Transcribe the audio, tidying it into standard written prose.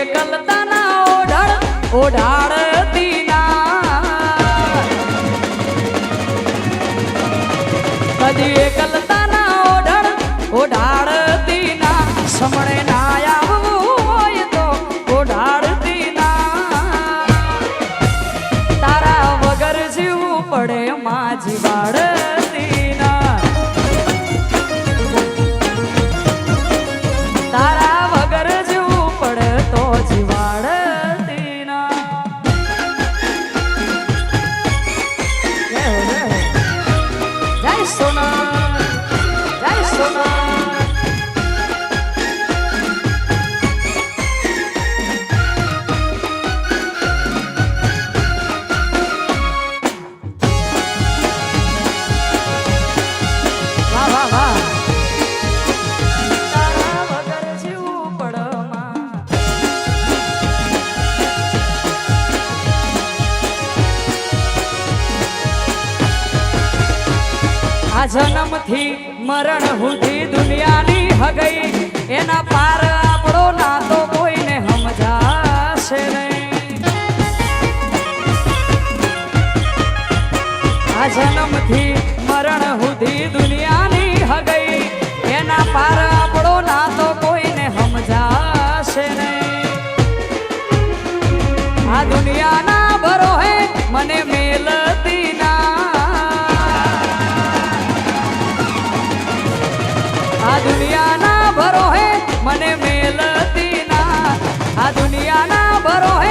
એકલતાના ઓઢાડતી ના કદી એકલતાના ઓઢાડતી ના સમણે ના આવવું હોય તો ઓઢાડતી ના તારા વગર જીવવું પડે માં જીવાડતી ના તારા વગર જીવવું પડે તો જીવાડતી ના જય સોના જય સોના જન્મથી મરણ સુધી દુનિયાની હગઈ એના પાર આપણો નાતો કોઈને સમજાશે નહીં આ જન્મથી મરણ સુધી દુનિયાની હગઈ એના પાર આપણો નાતો કોઈને સમજાશે નહીં આ દુનિયાના ભરોહે મને મેલતી ના આ દુનિયાના ભરોહે મને મેલતી ના આ દુનિયાના ભરોહે